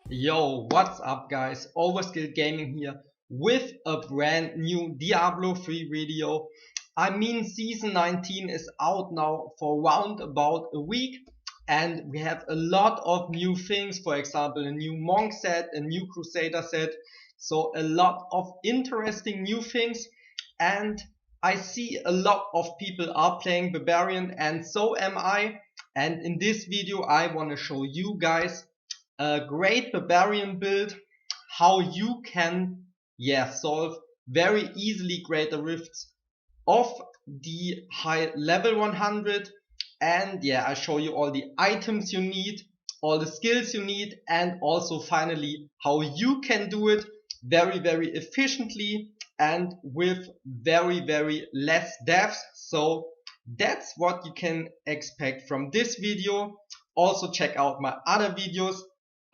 Yo, what's up guys? Overskill Gaming here with a brand new Diablo 3 video. Season 19 is out now for around about a week and we have a lot of new things. For example, a new monk set, a new crusader set. So a lot of interesting new things, and I see a lot of people are playing Barbarian and so am I. And in this video I want to show you guys a great Barbarian build, how you can solve very easily greater rifts of the high level 100. And I show you all the items you need, all the skills you need, and also finally how you can do it very efficiently and with very less deaths. So that's what you can expect from this video. Also check out my other videos.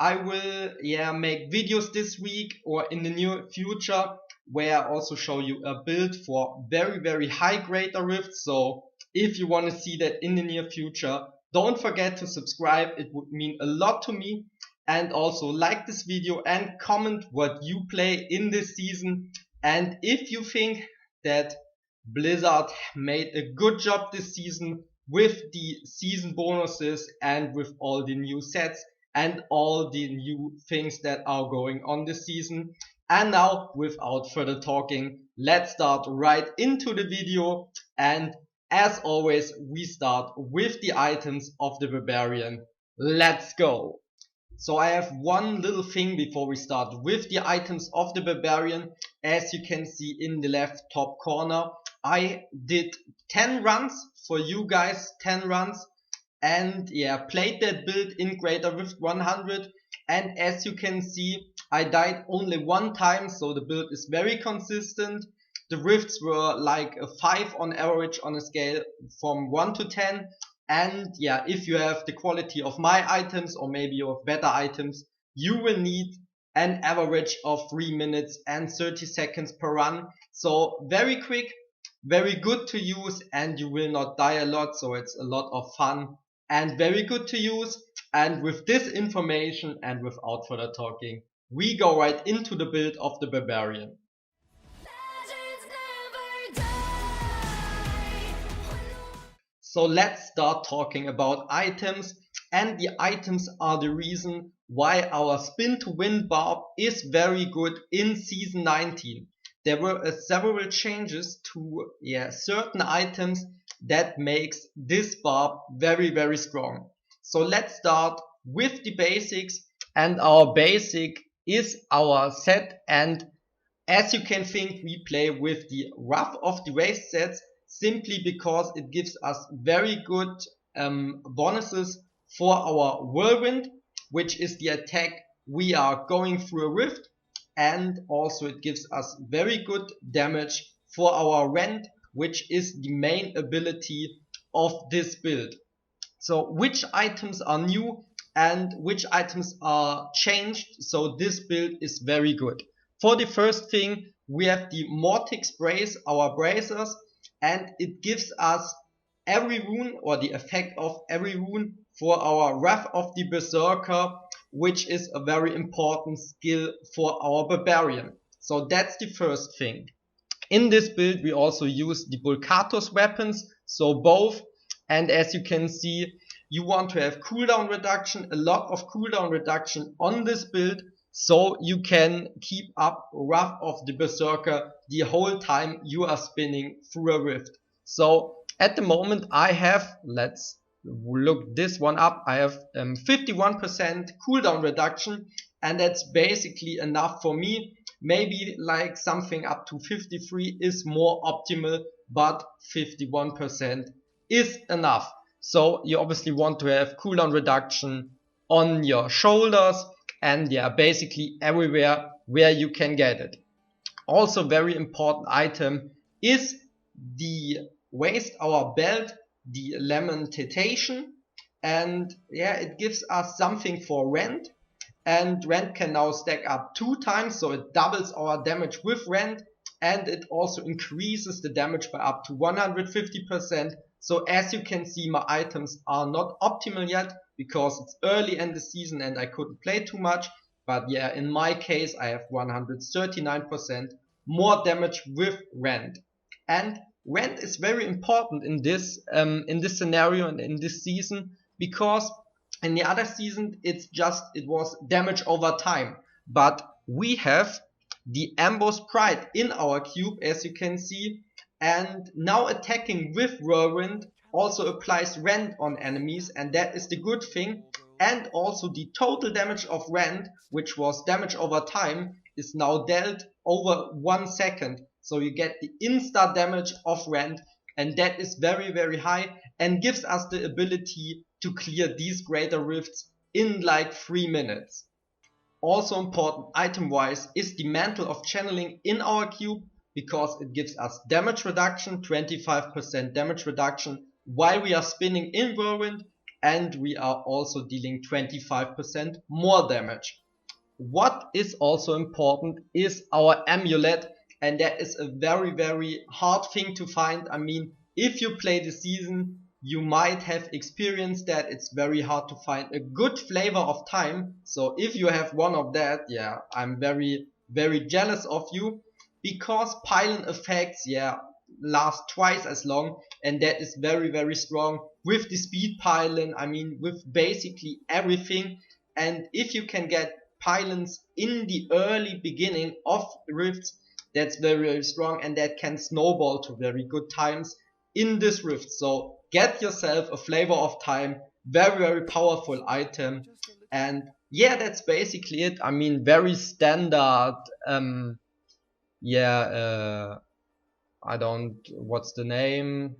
I will make videos this week or in the near future where I also show you a build for very high greater rifts. So if you want to see that in the near future, don't forget to subscribe. It would mean a lot to me. And also like this video and comment what you play in this season. And if you think that Blizzard made a good job this season with the season bonuses and with all the new sets and all the new things that are going on this season. And now, without further talking, let's start right into the video. And as always, we start with the items of the Barbarian. Let's go! So I have one little thing before we start with the items of the Barbarian. As you can see in the left top corner, I did 10 runs for you guys, 10 runs. And played that build in Greater Rift 100, and as you can see, I died only one time, so the build is very consistent. The rifts were like a 5 on average on a scale from 1 to 10, and if you have the quality of my items or maybe you have better items, you will need an average of 3 minutes and 30 seconds per run. So very quick, very good to use, and you will not die a lot, so it's a lot of fun and very good to use. And with this information and without further talking, we go right into the build of the Barbarian. So let's start talking about items, and the items are the reason why our spin to win Barb is very good in season 19. There were several changes to certain items that makes this Barb very strong. So let's start with the basics, and our basic is our set. And as you can think, we play with the Wrath of the Waste sets simply because it gives us very good bonuses for our Whirlwind, which is the attack we are going through a rift, and also it gives us very good damage for our Rend, which is the main ability of this build. So which items are new and which items are changed? So this build is very good. For the first thing, we have the Mortic Sprays, our bracers, and it gives us every rune or the effect of every rune for our Wrath of the Berserker, which is a very important skill for our Barbarian. So that's the first thing. In this build we also use the Bulkatos weapons, so both, and as you can see, you want to have cooldown reduction, a lot of cooldown reduction on this build, so you can keep up Wrath of the Berserker the whole time you are spinning through a rift. So at the moment I have, let's look this one up, I have 51% cooldown reduction, and that's basically enough for me. Maybe like something up to 53 is more optimal, but 51% is enough. So you obviously want to have cooldown reduction on your shoulders and basically everywhere where you can get it. Also very important item is the Waste Hour belt, the Lamentation, and it gives us something for Rend. And Rend can now stack up 2 times, so it doubles our damage with Rend, and it also increases the damage by up to 150%. So as you can see, my items are not optimal yet because it's early in the season and I couldn't play too much, but yeah, in my case I have 139% more damage with Rend. And Rend is very important in this scenario and in this season, because in the other season it was damage over time, but we have the Amboss Pride in our cube, as you can see, and now attacking with Whirlwind also applies Rend on enemies, and that is the good thing. And also the total damage of Rend, which was damage over time, is now dealt over 1 second. So you get the insta damage of Rend, and that is very, very high and gives us the ability to clear these greater rifts in like 3 minutes. Also important item wise is the Mantle of Channeling in our cube, because it gives us damage reduction, 25% damage reduction while we are spinning in Whirlwind, and we are also dealing 25% more damage. What is also important is our Amulet, and that is a very, very hard thing to find. I mean, if you play the season, you might have experienced that it's very hard to find a good flavor of time. So if you have one of that, yeah, I'm very, very jealous of you, because pylon effects, yeah, last twice as long, and that is very, very strong with the speed pylon. I mean, with basically everything. And if you can get pylons in the early beginning of rifts, that's very, very strong, and that can snowball to very good times in this rift. So get yourself a flavor of time, very, very powerful item. And yeah, that's basically it. I mean, very standard, what's the name?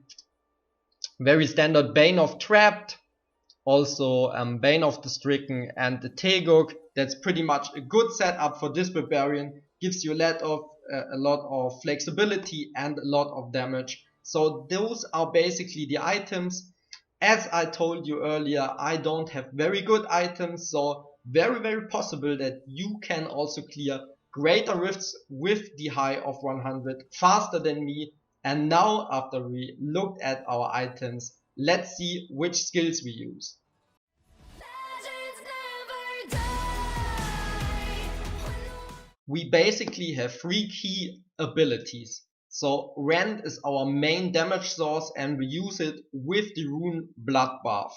Very standard Bane of Trapped, also Bane of the Stricken, and the Teguk. That's pretty much a good setup for this barbarian. Gives you a lot of flexibility and a lot of damage. So those are basically the items. As I told you earlier, I don't have very good items, so very, very possible that you can also clear greater rifts with the high of 100 faster than me. And now, after we looked at our items, let's see which skills we use. We basically have 3 key abilities. So Rend is our main damage source, and we use it with the rune Bloodbath.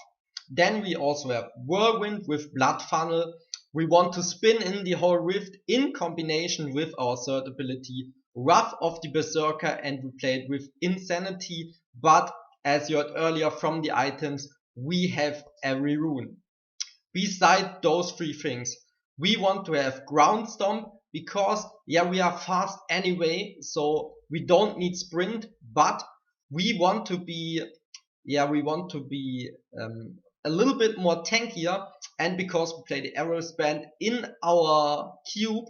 Then we also have Whirlwind with Blood Funnel. We want to spin in the whole rift in combination with our third ability, Wrath of the Berserker, and we play it with Insanity. But as you heard earlier from the items, we have every rune. Beside those 3 things, we want to have Ground Stomp, because yeah, we are fast anyway, so we don't need sprint, but we want to be a little bit more tankier. And because we play the Arrows Band in our cube,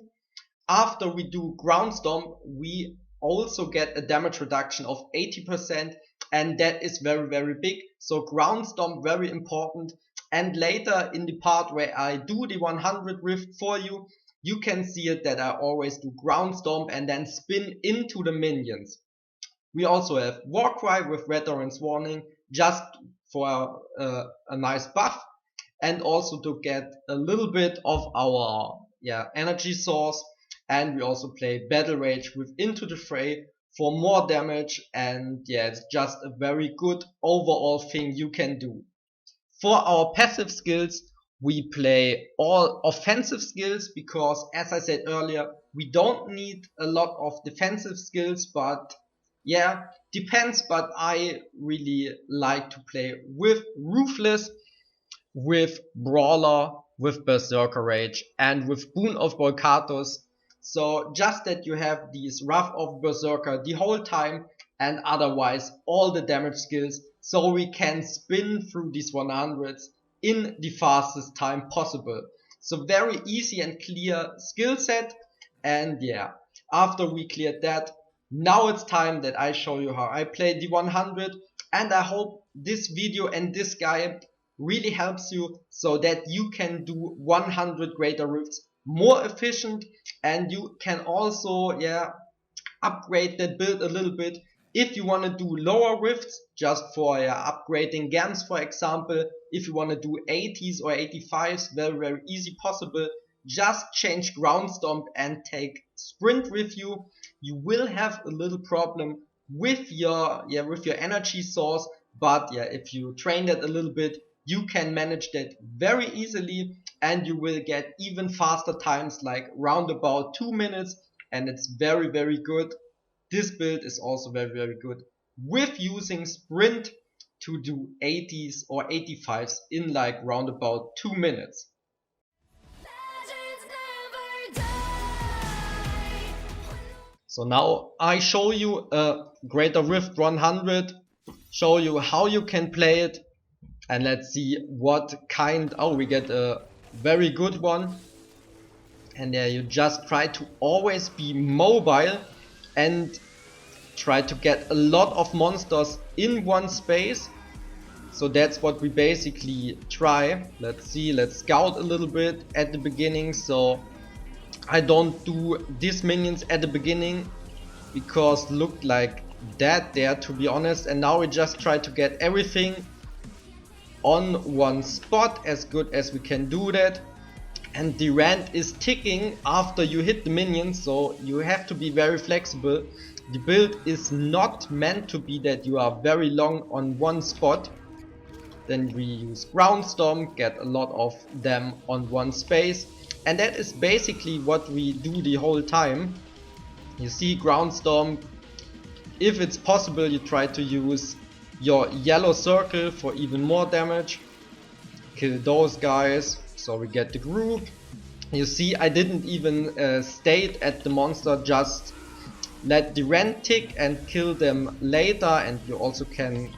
after we do Ground Stomp, we also get a damage reduction of 80%, and that is very, very big. So Ground Stomp, very important. And later in the part where I do the 100 rift for you, you can see it that I always do Ground Stomp and then spin into the minions. We also have Warcry with Veteran's Warning, just for a nice buff, and also to get a little bit of our energy source. And we also play Battle Rage with Into the Fray for more damage, and yeah, it's just a very good overall thing you can do. For our passive skills, we play all offensive skills, because as I said earlier, we don't need a lot of defensive skills, but yeah, depends. But I really like to play with Ruthless, with Brawler, with Berserker Rage, and with Boon of Volcatus. So just that you have these Wrath of Berserker the whole time, and otherwise all the damage skills, so we can spin through these 100s in the fastest time possible. So very easy and clear skill set. And yeah, after we cleared that, now it's time that I show you how I play the 100. And I hope this video and this guide really helps you, so that you can do 100 greater rifts more efficient, and you can also upgrade that build a little bit. If you want to do lower rifts, just for upgrading gems, for example, if you want to do 80s or 85s, very, very easy possible. just change Ground Stomp and take Sprint with you, you will have a little problem with your energy source, but yeah, if you train that a little bit, you can manage that very easily, and you will get even faster times, like round about 2 minutes, and it's very, very good. This build is also very, very good with using Sprint to do 80s or 85s in like round about 2 minutes. So now I show you a Greater Rift 100, show you how you can play it, and let's see what kind. Oh, we get a very good one. And there you just try to always be mobile and try to get a lot of monsters in one space. So that's what we basically try. Let's see, let's scout a little bit at the beginning. So I don't do these minions at the beginning because looked like that there, to be honest. And now we just try to get everything on one spot as good as we can do that. And the Rend is ticking after you hit the minions, so you have to be very flexible. The build is not meant to be that you are very long on one spot. Then we use Ground Stomp, get a lot of them on one space. And that is basically what we do the whole time. You see, Ground Stomp, if it's possible, you try to use your yellow circle for even more damage. Kill those guys, so we get the group. You see, I didn't even stay at the monster, just let the Rend tick and kill them later. And you also can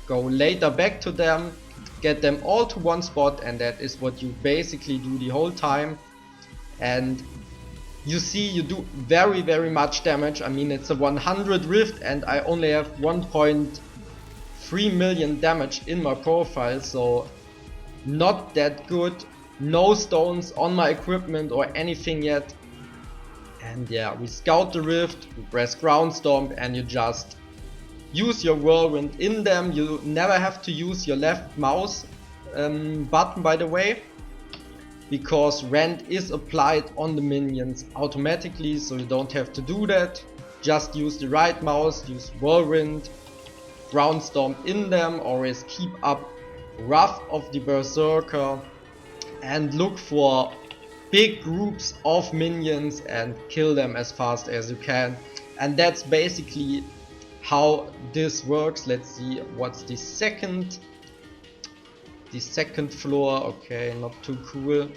go later back to them, get them all to one spot, and that is what you basically do the whole time. And you see, you do very, very much damage. I mean, it's a 100 Rift and I only have 1.3 million damage in my profile, so not that good. No stones on my equipment or anything yet. And yeah, we scout the Rift, we press Ground Stomp, and you just use your Whirlwind in them. You never have to use your left mouse button, by the way, because Rend is applied on the minions automatically, so you don't have to do that. Just use the right mouse, use Whirlwind, Ground Stomp in them, always keep up Wrath of the Berserker, and look for big groups of minions and kill them as fast as you can. And that's basically how this works. Let's see, what's the second floor. Okay, not too cool.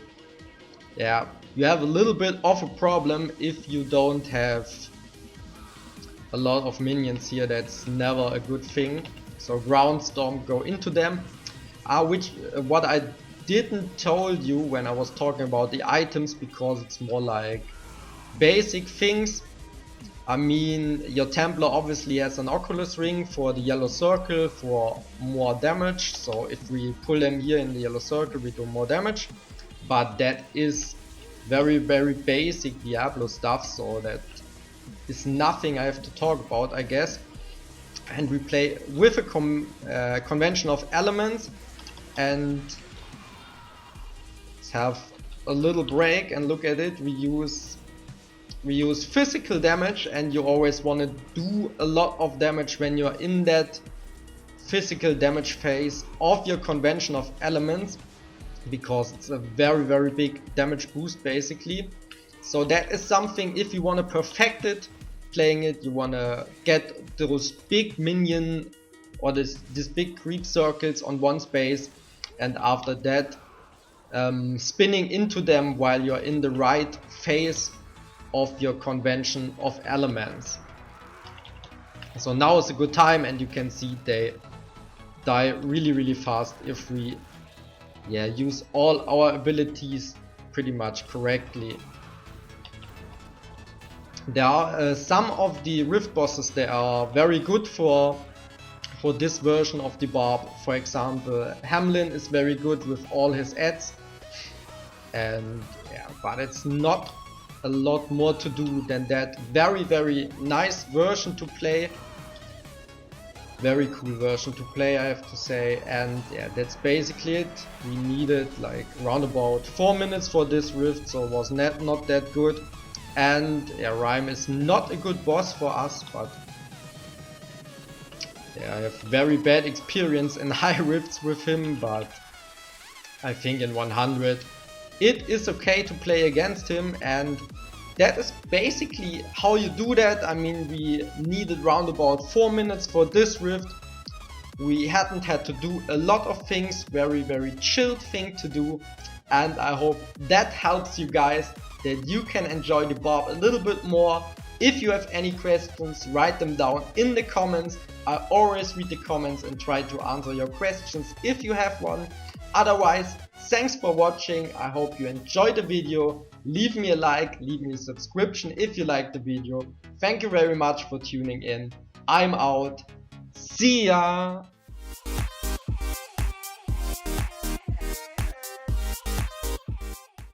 Yeah, you have a little bit of a problem if you don't have a lot of minions here. That's never a good thing. So Ground Stomp, go into them. What I didn't told you when I was talking about the items, because it's more like basic things. I mean, your Templar obviously has an Oculus ring for the yellow circle for more damage. So if we pull them here in the yellow circle, we do more damage. But that is very, very basic Diablo stuff, so that is nothing I have to talk about, I guess. And we play with a convention of elements, and let's have a little break and look at it. We use physical damage, and you always want to do a lot of damage when you're in that physical damage phase of your convention of elements, because it's a very, very big damage boost basically. So that is something, if you want to perfect it, playing it, you want to get those big minion or this big creep circles on one space, and after that spinning into them while you're in the right phase of your convention of elements. So now is a good time, and you can see they die really, really fast if we use all our abilities pretty much correctly. There are some of the Rift bosses that are very good for this version of the Barb. For example, Hamlin is very good with all his ads, and but it's not a lot more to do than that. Very, very nice version to play. Very cool version to play, I have to say. And yeah, that's basically it. We needed like around about 4 minutes for this rift, so it was not that good. And yeah, Rhyme is not a good boss for us, but yeah, I have very bad experience in high rifts with him, but I think in 100 it is okay to play against him, and that is basically how you do that. I mean, we needed round about 4 minutes for this rift. We hadn't had to do a lot of things, very chilled thing to do, and I hope that helps you guys, that you can enjoy the Barb a little bit more. If you have any questions, write them down in the comments. I always read the comments and try to answer your questions if you have one. Otherwise, thanks for watching. I hope you enjoyed the video. Leave me a like, leave me a subscription if you liked the video. Thank you very much for tuning in. I'm out. See ya!